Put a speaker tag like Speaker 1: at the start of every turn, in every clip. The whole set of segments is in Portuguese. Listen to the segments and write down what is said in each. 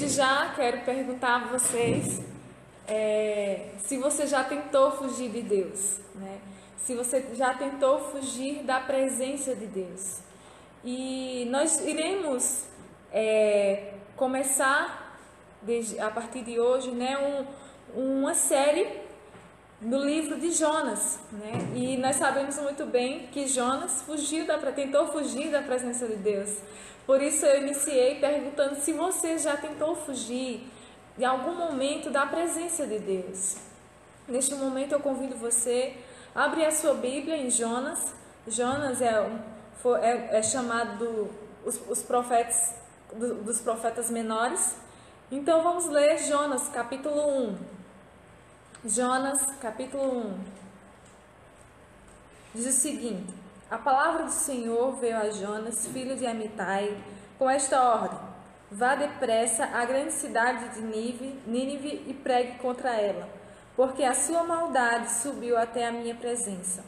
Speaker 1: Desde já quero perguntar a vocês se você já tentou fugir de Deus, né? Se você já tentou fugir da presença de Deus. E nós iremos começar a partir de hoje, né, uma série no livro de Jonas, né? E nós sabemos muito bem que Jonas tentou fugir da presença de Deus. Por isso eu iniciei perguntando se você já tentou fugir em algum momento da presença de Deus. Neste momento eu convido você a abrir a sua Bíblia em Jonas. Jonas é chamado dos profetas menores. Então vamos ler Jonas capítulo 1. Jonas capítulo 1 diz o seguinte: a palavra do Senhor veio a Jonas, filho de Amitai, com esta ordem: vá depressa à grande cidade de Nínive e pregue contra ela, porque a sua maldade subiu até a minha presença.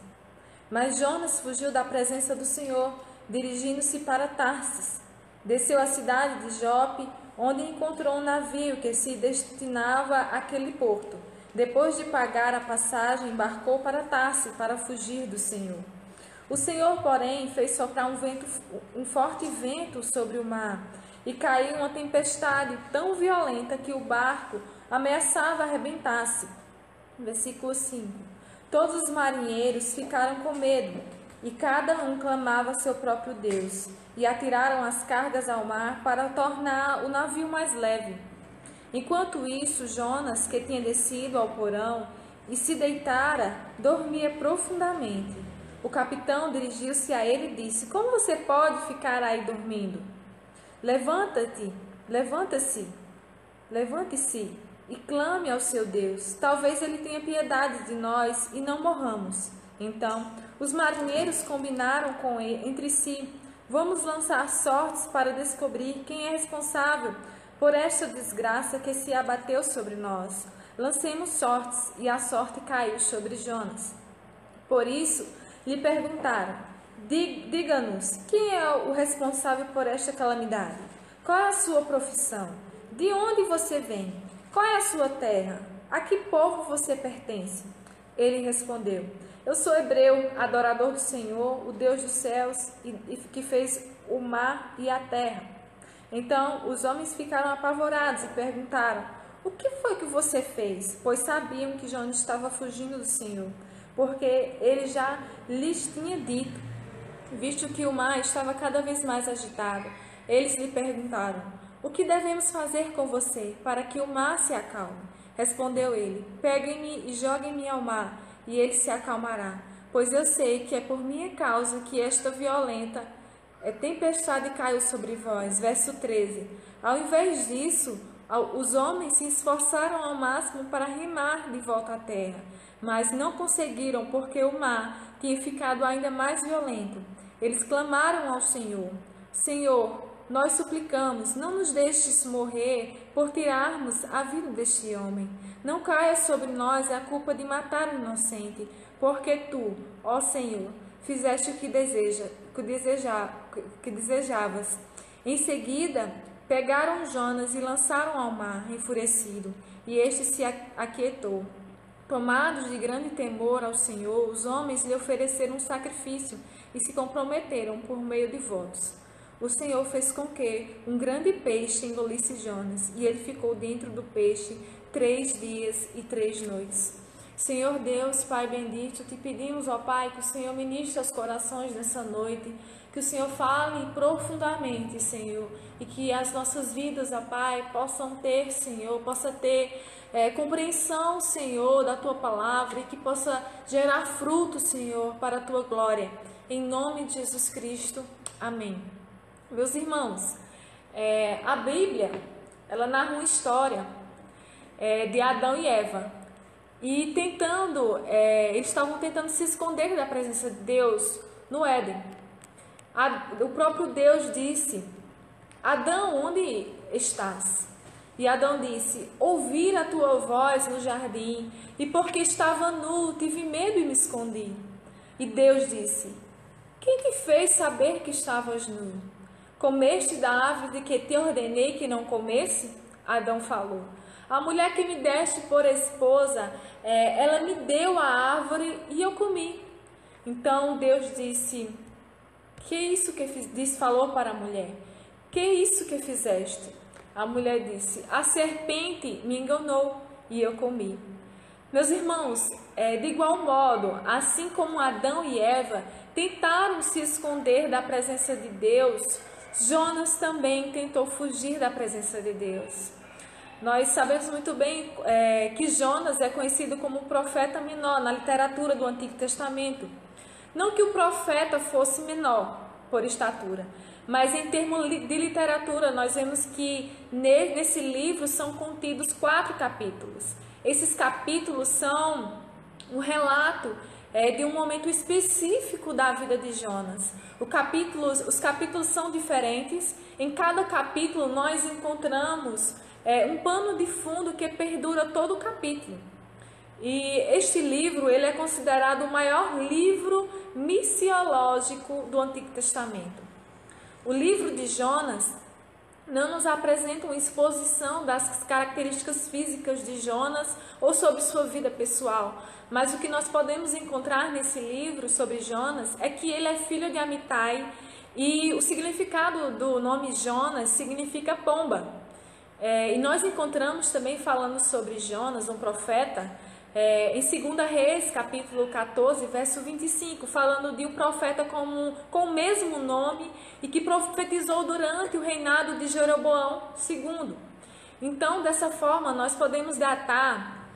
Speaker 1: Mas Jonas fugiu da presença do Senhor, dirigindo-se para Tarsis. Desceu à cidade de Jope, onde encontrou um navio que se destinava àquele porto. Depois de pagar a passagem, embarcou para Tarsis para fugir do Senhor. O Senhor, porém, fez soprar um forte vento sobre o mar, e caiu uma tempestade tão violenta que o barco ameaçava arrebentar-se. Versículo 5. Todos os marinheiros ficaram com medo, e cada um clamava a seu próprio Deus, e atiraram as cargas ao mar para tornar o navio mais leve. Enquanto isso, Jonas, que tinha descido ao porão e se deitara, dormia profundamente. O capitão dirigiu-se a ele e disse: como você pode ficar aí dormindo? Levante-se e clame ao seu Deus. Talvez ele tenha piedade de nós e não morramos. Então, os marinheiros combinaram entre si: vamos lançar sortes para descobrir quem é responsável por esta desgraça que se abateu sobre nós. Lancemos sortes, e a sorte caiu sobre Jonas. Por isso, lhe perguntaram: diga-nos, quem é o responsável por esta calamidade? Qual é a sua profissão? De onde você vem? Qual é a sua terra? A que povo você pertence? Ele respondeu: eu sou hebreu, adorador do Senhor, o Deus dos céus, e que fez o mar e a terra. Então os homens ficaram apavorados e perguntaram: o que foi que você fez? Pois sabiam que Jonas estava fugindo do Senhor, porque ele já lhes tinha dito, visto que o mar estava cada vez mais agitado. Eles lhe perguntaram: o que devemos fazer com você para que o mar se acalme? Respondeu ele: peguem-me e joguem-me ao mar, e ele se acalmará, pois eu sei que é por minha causa que esta violenta tempestade caiu sobre vós. Verso 13. Ao invés disso, os homens se esforçaram ao máximo para remar de volta à terra, mas não conseguiram, porque o mar tinha ficado ainda mais violento. Eles clamaram ao Senhor: Senhor, nós suplicamos, não nos deixes morrer por tirarmos a vida deste homem. Não caia sobre nós a culpa de matar o inocente, porque tu, ó Senhor, fizeste o que desejavas. Em seguida, pegaram Jonas e lançaram ao mar, enfurecido, e este se aquietou. Tomados de grande temor ao Senhor, os homens lhe ofereceram um sacrifício e se comprometeram por meio de votos. O Senhor fez com que um grande peixe engolisse Jonas, e ele ficou dentro do peixe 3 dias e 3 noites. Senhor Deus, Pai bendito, te pedimos, ó Pai, que o Senhor ministre aos corações nessa noite, que o Senhor fale profundamente, Senhor, e que as nossas vidas, ó Pai, possam ter, Senhor, possa ter compreensão, Senhor, da Tua palavra, e que possa gerar fruto, Senhor, para a Tua glória. Em nome de Jesus Cristo. Amém. Meus irmãos, a Bíblia, ela narra uma história de Adão e Eva. E eles estavam tentando se esconder da presença de Deus no Éden. O próprio Deus disse: Adão, onde estás? E Adão disse: ouvi a tua voz no jardim, e porque estava nu, tive medo e me escondi. E Deus disse: quem te fez saber que estavas nu? Comeste da árvore de que te ordenei que não comesse? Adão falou. A mulher que me deste por esposa, ela me deu a árvore e eu comi. Então Deus disse, que isso que falou para a mulher? Que isso que fizeste? A mulher disse, a serpente me enganou e eu comi. Meus irmãos, de igual modo, assim como Adão e Eva tentaram se esconder da presença de Deus, Jonas também tentou fugir da presença de Deus. Nós sabemos muito bem que Jonas é conhecido como o profeta menor na literatura do Antigo Testamento. Não que o profeta fosse menor por estatura, mas em termos de literatura nós vemos que nesse livro são contidos 4 capítulos. Esses capítulos são um relato de um momento específico da vida de Jonas. Os capítulos são diferentes. Em cada capítulo nós encontramos um pano de fundo que perdura todo o capítulo. E este livro ele é considerado o maior livro missiológico do Antigo Testamento. O livro de Jonas não nos apresenta uma exposição das características físicas de Jonas ou sobre sua vida pessoal, mas o que nós podemos encontrar nesse livro sobre Jonas é que ele é filho de Amitai e o significado do nome Jonas significa pomba. E nós encontramos também falando sobre Jonas, um profeta, em 2 Reis, capítulo 14, verso 25, falando de um profeta com o mesmo nome e que profetizou durante o reinado de Jeroboão II. Então, dessa forma, nós podemos datar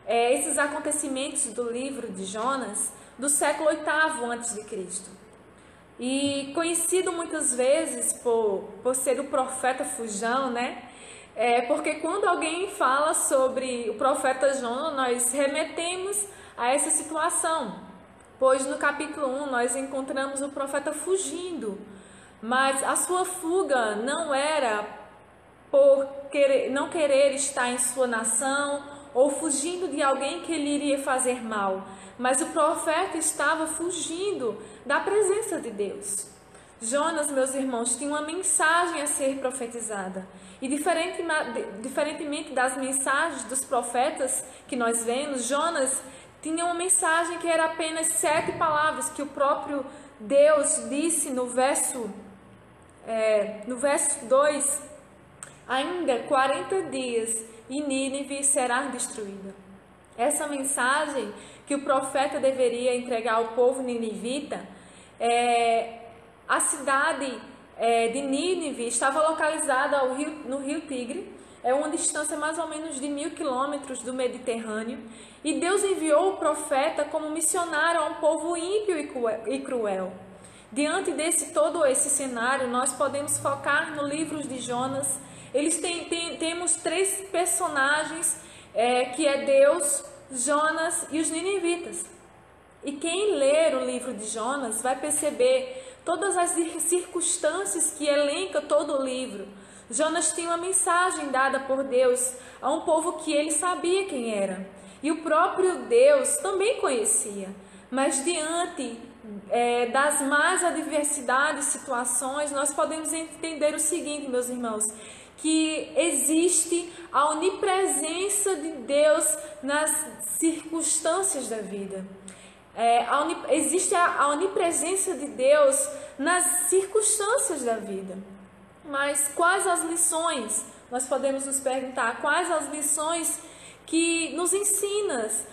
Speaker 1: esses acontecimentos do livro de Jonas do século VIII a.C. E conhecido muitas vezes por ser o profeta fujão, né? Porque quando alguém fala sobre o profeta Jonas, nós remetemos a essa situação, pois no capítulo 1 nós encontramos o profeta fugindo, mas a sua fuga não era por não querer estar em sua nação ou fugindo de alguém que lhe iria fazer mal, mas o profeta estava fugindo da presença de Deus. Jonas, meus irmãos, tinha uma mensagem a ser profetizada. E diferentemente das mensagens dos profetas que nós vemos, Jonas tinha uma mensagem que era apenas 7 palavras que o próprio Deus disse no verso 2, ainda 40 dias e Nínive será destruída. Essa mensagem que o profeta deveria entregar ao povo ninivita, a cidade de Nínive estava localizada no rio Tigre, uma distância mais ou menos de 1000 quilômetros do Mediterrâneo, e Deus enviou o profeta como missionário a um povo ímpio e cruel. Diante todo esse cenário, nós podemos focar no livro de Jonas. Temos 3 personagens, que é Deus, Jonas e os ninivitas. E quem ler o livro de Jonas vai perceber todas as circunstâncias que elenca todo o livro. Jonas tinha uma mensagem dada por Deus a um povo que ele sabia quem era. E o próprio Deus também conhecia. Mas diante das mais adversidades, situações, nós podemos entender o seguinte, meus irmãos, que existe a onipresença de Deus nas circunstâncias da vida. Existe a onipresença de Deus nas circunstâncias da vida. Mas quais as lições? Nós podemos nos perguntar quais as lições que nos ensinas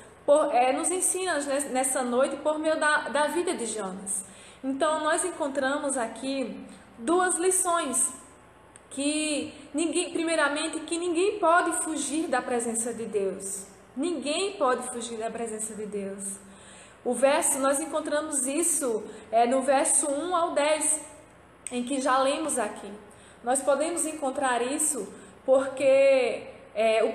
Speaker 1: nessa noite por meio da vida de Jonas. Então nós encontramos aqui 2 lições primeiramente que ninguém pode fugir da presença de Deus. Ninguém pode fugir da presença de Deus. Nós encontramos isso no verso 1 ao 10, em que já lemos aqui. Nós podemos encontrar isso porque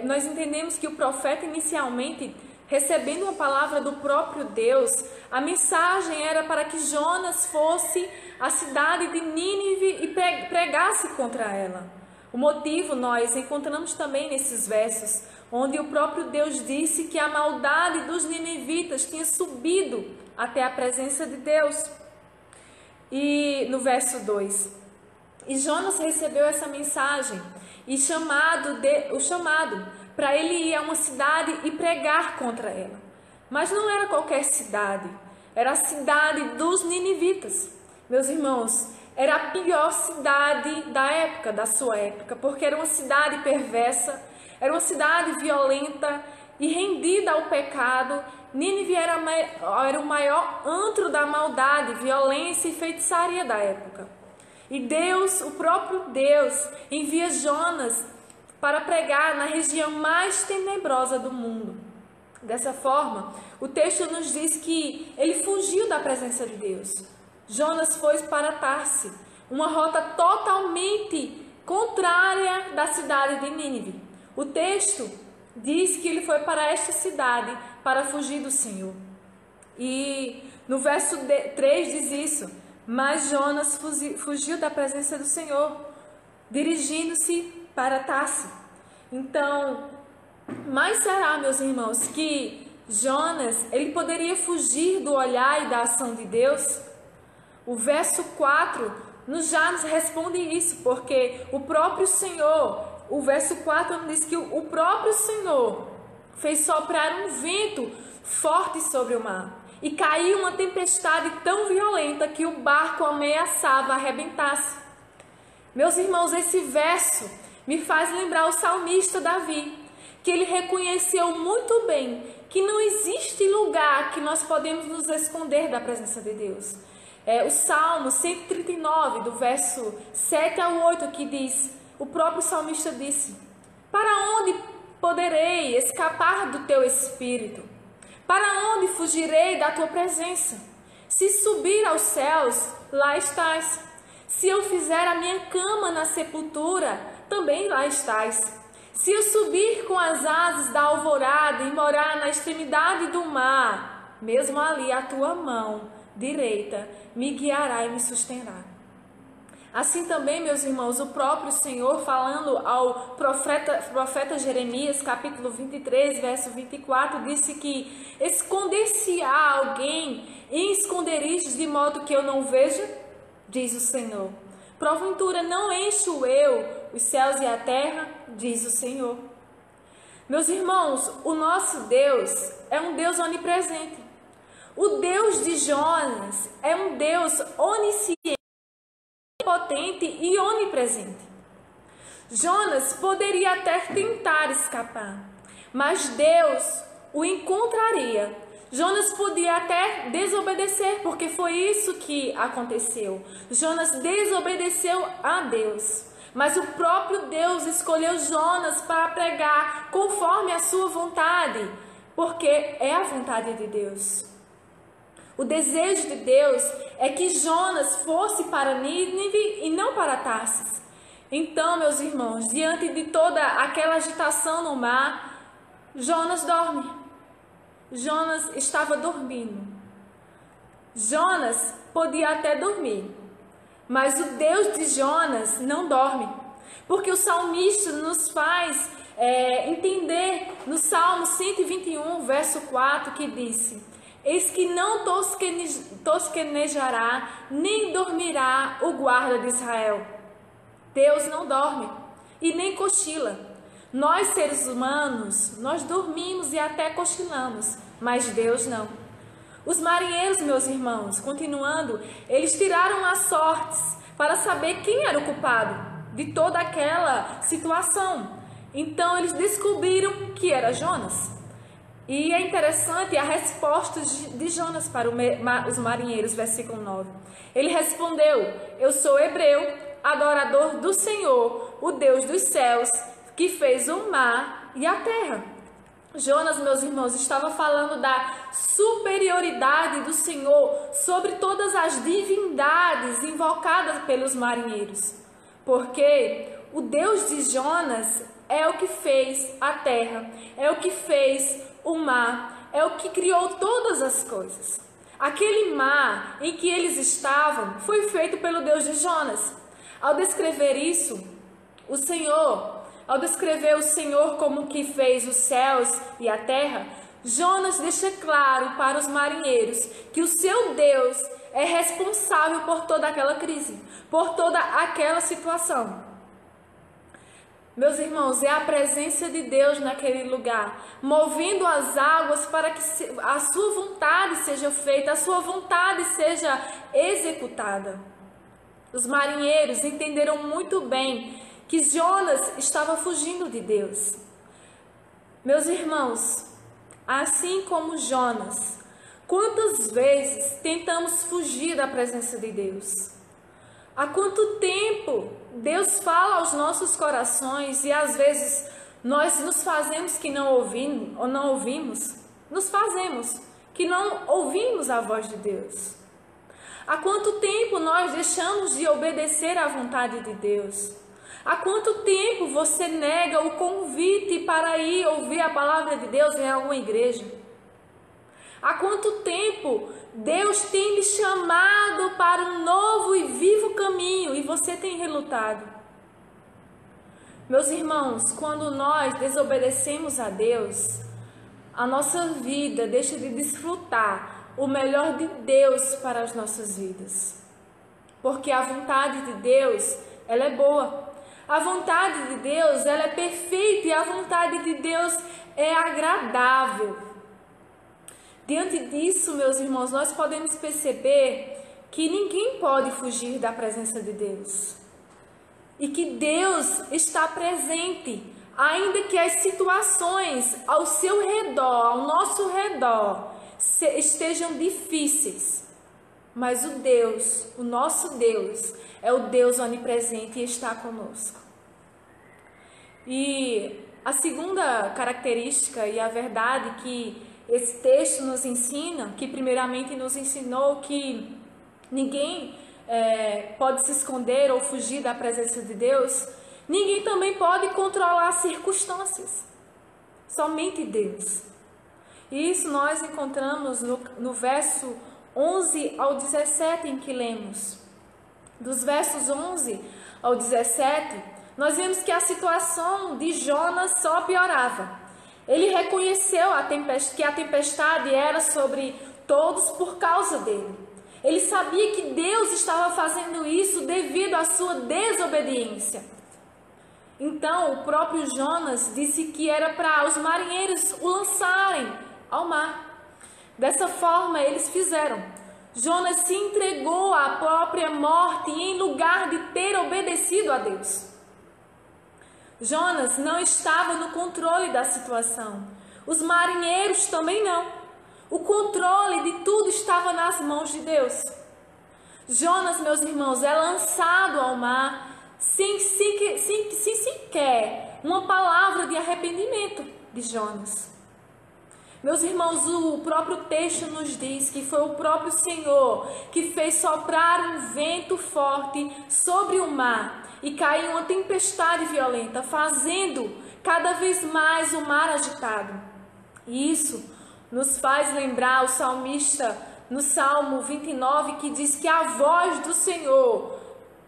Speaker 1: nós entendemos que o profeta inicialmente, recebendo uma palavra do próprio Deus, a mensagem era para que Jonas fosse à cidade de Nínive e pregasse contra ela. O motivo nós encontramos também nesses versos, onde o próprio Deus disse que a maldade dos ninivitas tinha subido até a presença de Deus. E no verso 2, E Jonas recebeu essa mensagem e o chamado para ele ir a uma cidade e pregar contra ela. Mas não era qualquer cidade, era a cidade dos ninivitas. Meus irmãos, era a pior cidade da sua época, porque era uma cidade perversa, era uma cidade violenta e rendida ao pecado. Nínive era o maior antro da maldade, violência e feitiçaria da época. E Deus, o próprio Deus, envia Jonas para pregar na região mais tenebrosa do mundo. Dessa forma, o texto nos diz que ele fugiu da presença de Deus. Jonas foi para Tarse, uma rota totalmente contrária da cidade de Nínive. O texto diz que ele foi para esta cidade para fugir do Senhor. E no verso 3 diz isso: mas Jonas fugiu da presença do Senhor, dirigindo-se para Tarse. Então, mas será, meus irmãos, que Jonas, ele poderia fugir do olhar e da ação de Deus? O verso 4 já nos responde isso, porque o próprio Senhor, o verso 4 diz que o próprio Senhor fez soprar um vento forte sobre o mar, e caiu uma tempestade tão violenta que o barco ameaçava arrebentar-se. Meus irmãos, esse verso me faz lembrar o salmista Davi, que ele reconheceu muito bem que não existe lugar que nós podemos nos esconder da presença de Deus. O Salmo 139, do verso 7 ao 8, que diz, o próprio salmista disse: para onde poderei escapar do teu espírito? Para onde fugirei da tua presença? Se subir aos céus, lá estás. Se eu fizer a minha cama na sepultura, também lá estás. Se eu subir com as asas da alvorada e morar na extremidade do mar, mesmo ali a tua mão direita me guiará e me susterá. Assim também, meus irmãos, o próprio Senhor, falando ao profeta Jeremias, capítulo 23, verso 24, disse que esconder-se-á alguém em esconderijos de modo que eu não veja, diz o Senhor. Porventura não encho eu os céus e a terra, diz o Senhor. Meus irmãos, o nosso Deus é um Deus onipresente. O Deus de Jonas é um Deus onisciente, potente e onipresente. Jonas poderia até tentar escapar, mas Deus o encontraria. Jonas podia até desobedecer, porque foi isso que aconteceu. Jonas desobedeceu a Deus, mas o próprio Deus escolheu Jonas para pregar conforme a sua vontade, porque é a vontade de Deus. O desejo de Deus é que Jonas fosse para Nínive e não para Tarsis. Então, meus irmãos, diante de toda aquela agitação no mar, Jonas dorme. Jonas estava dormindo. Jonas podia até dormir, mas o Deus de Jonas não dorme, porque o salmista nos faz entender no Salmo 121, verso 4, que disse: eis que não tosquenejará, nem dormirá o guarda de Israel. Deus não dorme e nem cochila. Nós, seres humanos, nós dormimos e até cochilamos, mas Deus não. Os marinheiros, meus irmãos, continuando, eles tiraram as sortes para saber quem era o culpado de toda aquela situação. Então, eles descobriram que era Jonas. E é interessante a resposta de Jonas para os marinheiros, versículo 9. Ele respondeu: eu sou hebreu, adorador do Senhor, o Deus dos céus, que fez o mar e a terra. Jonas, meus irmãos, estava falando da superioridade do Senhor sobre todas as divindades invocadas pelos marinheiros. Porque o Deus de Jonas é o que fez a terra, é o que fez o mar, é o que criou todas as coisas. Aquele mar em que eles estavam foi feito pelo Deus de Jonas. Ao descrever isso, ao descrever o Senhor como que fez os céus e a terra, Jonas deixa claro para os marinheiros que o seu Deus é responsável por toda aquela crise, por toda aquela situação. Meus irmãos, é a presença de Deus naquele lugar, movendo as águas para que a sua vontade seja feita, a sua vontade seja executada. Os marinheiros entenderam muito bem que Jonas estava fugindo de Deus. Meus irmãos, assim como Jonas, quantas vezes tentamos fugir da presença de Deus? Há quanto tempo Deus fala aos nossos corações e às vezes nós nos fazemos que não ouvimos, ou não ouvimos, nos fazemos que não ouvimos a voz de Deus. Há quanto tempo nós deixamos de obedecer à vontade de Deus? Há quanto tempo você nega o convite para ir ouvir a palavra de Deus em alguma igreja? Há quanto tempo Deus tem lhe chamado para um novo e vivo caminho e você tem relutado? Meus irmãos, quando nós desobedecemos a Deus, a nossa vida deixa de desfrutar o melhor de Deus para as nossas vidas. Porque a vontade de Deus, ela é boa. A vontade de Deus, ela é perfeita e a vontade de Deus é agradável. Diante disso, meus irmãos, nós podemos perceber que ninguém pode fugir da presença de Deus. E que Deus está presente, ainda que as situações ao seu redor, ao nosso redor, estejam difíceis. Mas o nosso Deus, é o Deus onipresente e está conosco. E a segunda característica e a verdade que esse texto nos ensina, que primeiramente nos ensinou que ninguém pode se esconder ou fugir da presença de Deus, ninguém também pode controlar as circunstâncias, somente Deus. E isso nós encontramos no verso 11 ao 17 em que lemos. Dos versos 11 ao 17, nós vemos que a situação de Jonas só piorava. Ele reconheceu que a tempestade era sobre todos por causa dele. Ele sabia que Deus estava fazendo isso devido à sua desobediência. Então, o próprio Jonas disse que era para os marinheiros o lançarem ao mar. Dessa forma, eles fizeram. Jonas se entregou à própria morte em lugar de ter obedecido a Deus. Jonas não estava no controle da situação. Os marinheiros também não. O controle de tudo estava nas mãos de Deus. Jonas, meus irmãos, é lançado ao mar sem sequer uma palavra de arrependimento de Jonas. Meus irmãos, o próprio texto nos diz que foi o próprio Senhor que fez soprar um vento forte sobre o mar e caiu uma tempestade violenta, fazendo cada vez mais o mar agitado. E isso nos faz lembrar o salmista no Salmo 29, que diz que a voz do Senhor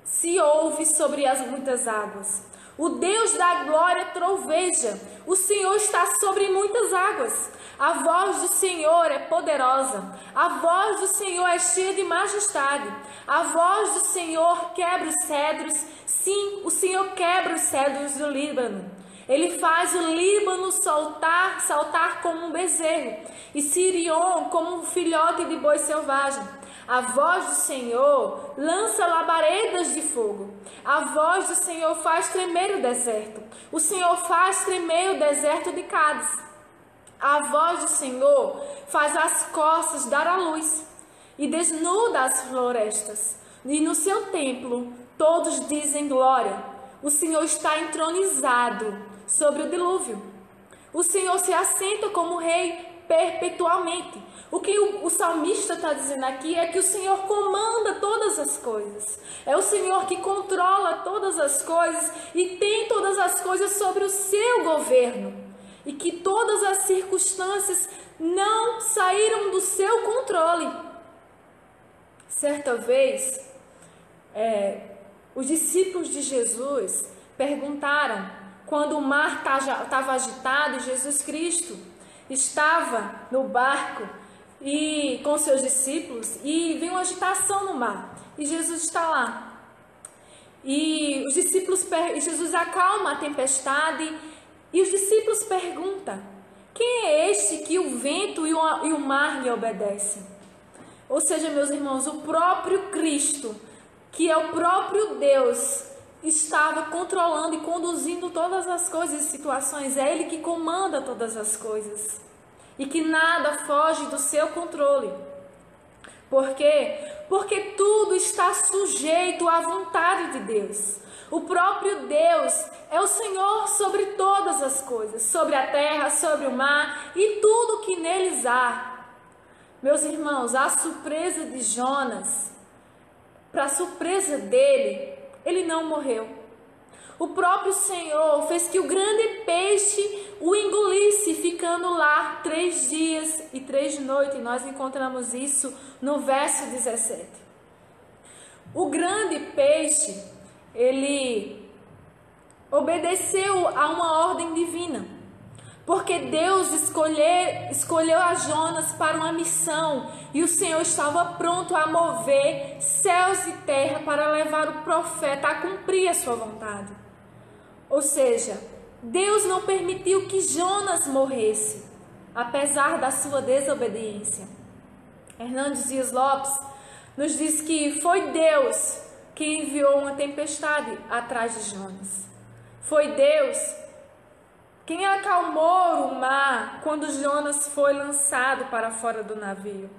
Speaker 1: se ouve sobre as muitas águas. O Deus da glória troveja, o Senhor está sobre muitas águas. A voz do Senhor é poderosa, a voz do Senhor é cheia de majestade, a voz do Senhor quebra os cedros, sim, o Senhor quebra os cedros do Líbano. Ele faz o Líbano saltar como um bezerro, e Sirion como um filhote de boi selvagem. A voz do Senhor lança labaredas de fogo. A voz do Senhor faz tremer o deserto. O Senhor faz tremer o deserto de Cádiz. A voz do Senhor faz as costas dar à luz e desnuda as florestas. E no seu templo todos dizem glória. O Senhor está entronizado sobre o dilúvio. O Senhor se assenta como rei perpetuamente. O que o salmista está dizendo aqui é que o Senhor comanda todas as coisas. É o Senhor que controla todas as coisas e tem todas as coisas sobre o seu governo. E que todas as circunstâncias não saíram do seu controle. Certa vez, os discípulos de Jesus perguntaram, quando o mar estava agitado e Jesus Cristo estava no barco, e com seus discípulos, e vem uma agitação no mar, e Jesus está lá. E os discípulos, Jesus acalma a tempestade, e os discípulos perguntam: quem é este que o vento e o mar lhe obedecem? Ou seja, meus irmãos, o próprio Cristo, que é o próprio Deus, estava controlando e conduzindo todas as coisas e situações. É Ele que comanda todas as coisas. E que nada foge do seu controle. Por quê? Porque tudo está sujeito à vontade de Deus. O próprio Deus é o Senhor sobre todas as coisas, sobre a terra, sobre o mar e tudo que neles há. Meus irmãos, a surpresa de Jonas, para surpresa dele, ele não morreu. O próprio Senhor fez que o grande peixe o engolisse, ficando lá 3 dias e 3 noites. Nós encontramos isso no verso 17. O grande peixe, ele obedeceu a uma ordem divina, porque Deus escolheu a Jonas para uma missão, e o Senhor estava pronto a mover céus e terra para levar o profeta a cumprir a sua vontade. Ou seja, Deus não permitiu que Jonas morresse, apesar da sua desobediência. Hernandes Dias Lopes nos diz que foi Deus que enviou uma tempestade atrás de Jonas. Foi Deus quem acalmou o mar quando Jonas foi lançado para fora do navio.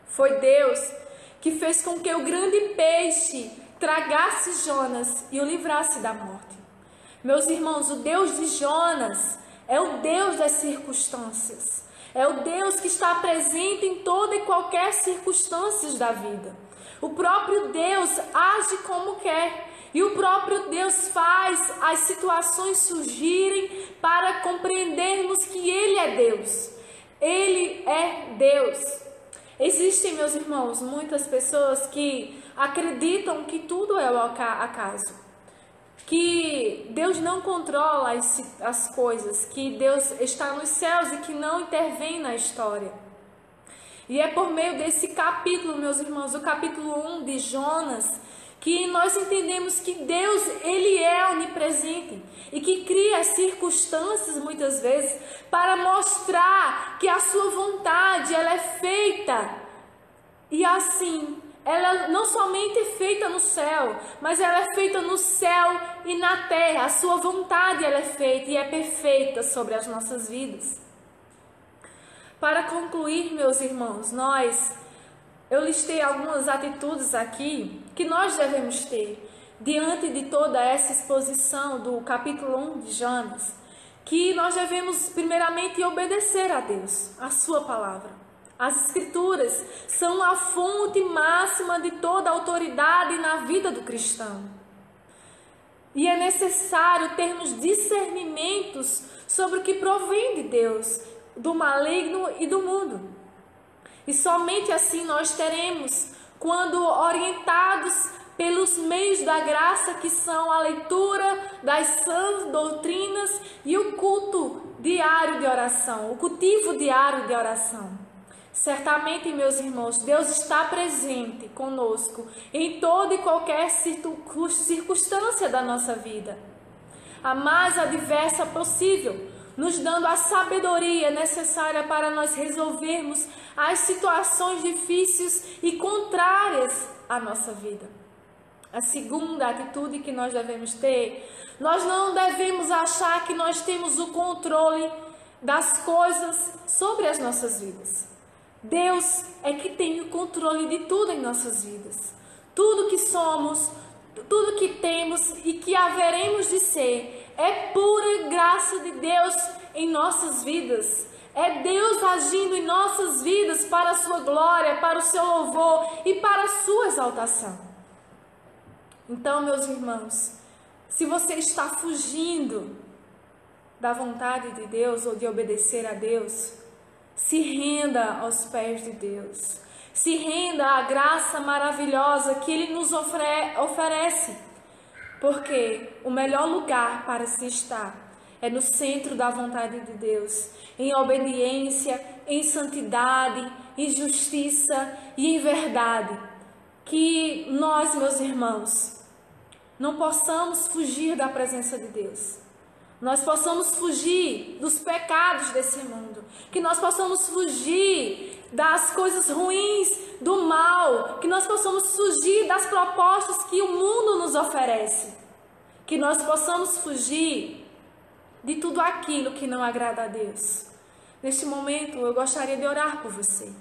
Speaker 1: Foi Deus que fez com que o grande peixe tragasse Jonas e o livrasse da morte. Meus irmãos, o Deus de Jonas é o Deus das circunstâncias. É o Deus que está presente em toda e qualquer circunstância da vida. O próprio Deus age como quer. E o próprio Deus faz as situações surgirem para compreendermos que Ele é Deus. Ele é Deus. Existem, meus irmãos, muitas pessoas que acreditam que tudo é o acaso, que Deus não controla as coisas, que Deus está nos céus e que não intervém na história. E é por meio desse capítulo, meus irmãos, o capítulo 1 de Jonas, que nós entendemos que Deus, Ele é onipresente e que cria as circunstâncias muitas vezes para mostrar que a sua vontade, ela é feita, e assim, ela não somente é feita no céu, mas ela é feita no céu e na terra. A sua vontade, ela é feita e é perfeita sobre as nossas vidas. Para concluir, meus irmãos, eu listei algumas atitudes aqui que nós devemos ter diante de toda essa exposição do capítulo 1 de Jonas, que nós devemos primeiramente obedecer a Deus, a sua palavra. As escrituras são a fonte máxima de toda a autoridade na vida do cristão. E é necessário termos discernimentos sobre o que provém de Deus, do maligno e do mundo. E somente assim nós teremos, quando orientados pelos meios da graça, que são a leitura das sãs doutrinas e o culto diário de oração, o cultivo diário de oração. Certamente, meus irmãos, Deus está presente conosco em toda e qualquer circunstância da nossa vida, a mais adversa possível, nos dando a sabedoria necessária para nós resolvermos as situações difíceis e contrárias à nossa vida. A segunda atitude que nós devemos ter, nós não devemos achar que nós temos o controle das coisas sobre as nossas vidas. Deus é que tem o controle de tudo em nossas vidas. Tudo que somos, tudo que temos e que haveremos de ser, é pura graça de Deus em nossas vidas. É Deus agindo em nossas vidas para a sua glória, para o seu louvor e para a sua exaltação. Então, meus irmãos, se você está fugindo da vontade de Deus ou de obedecer a Deus, se renda aos pés de Deus. Se renda à graça maravilhosa que Ele nos oferece. Porque o melhor lugar para se estar é no centro da vontade de Deus, em obediência, em santidade, em justiça e em verdade. Que nós, meus irmãos, não possamos fugir da presença de Deus. Nós possamos fugir dos pecados desse mundo. Que nós possamos fugir das coisas ruins, do mal. Que nós possamos fugir das propostas que o mundo nos oferece. Que nós possamos fugir de tudo aquilo que não agrada a Deus. Neste momento, eu gostaria de orar por você.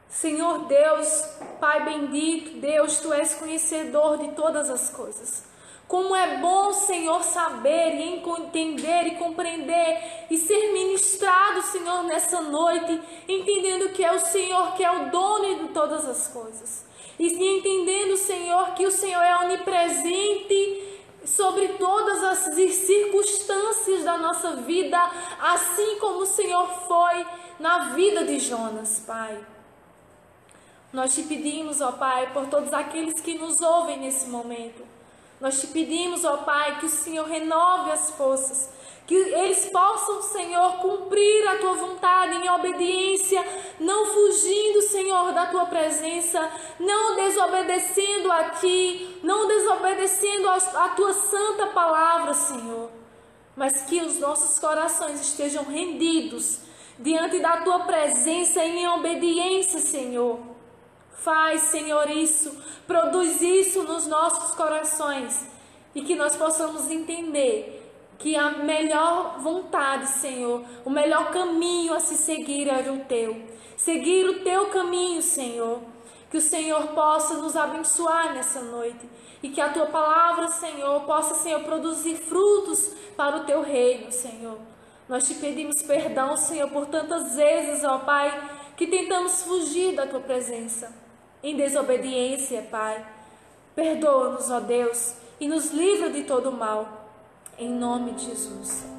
Speaker 1: Senhor Deus, Pai bendito, Deus, Tu és conhecedor de todas as coisas. Como é bom, Senhor, saber e entender e compreender e ser ministrado, Senhor, nessa noite, entendendo que é o Senhor que é o dono de todas as coisas. E entendendo, Senhor, que o Senhor é onipresente sobre todas as circunstâncias da nossa vida, assim como o Senhor foi na vida de Jonas, Pai. Nós te pedimos, ó Pai, por todos aqueles que nos ouvem nesse momento. Nós te pedimos, ó Pai, que o Senhor renove as forças, que eles possam, Senhor, cumprir a Tua vontade em obediência, não fugindo, Senhor, da Tua presença, não desobedecendo a Ti, não desobedecendo a Tua santa palavra, Senhor, mas que os nossos corações estejam rendidos diante da Tua presença em obediência, Senhor. Faz, Senhor, isso, produz isso nos nossos corações e que nós possamos entender que a melhor vontade, Senhor, o melhor caminho a se seguir é o Teu. Seguir o Teu caminho, Senhor. Que o Senhor possa nos abençoar nessa noite e que a Tua palavra, Senhor, possa, Senhor, produzir frutos para o Teu reino, Senhor. Nós te pedimos perdão, Senhor, por tantas vezes, ó Pai, que tentamos fugir da Tua presença em desobediência, Pai. Perdoa-nos, ó Deus, e nos livra de todo o mal. Em nome de Jesus.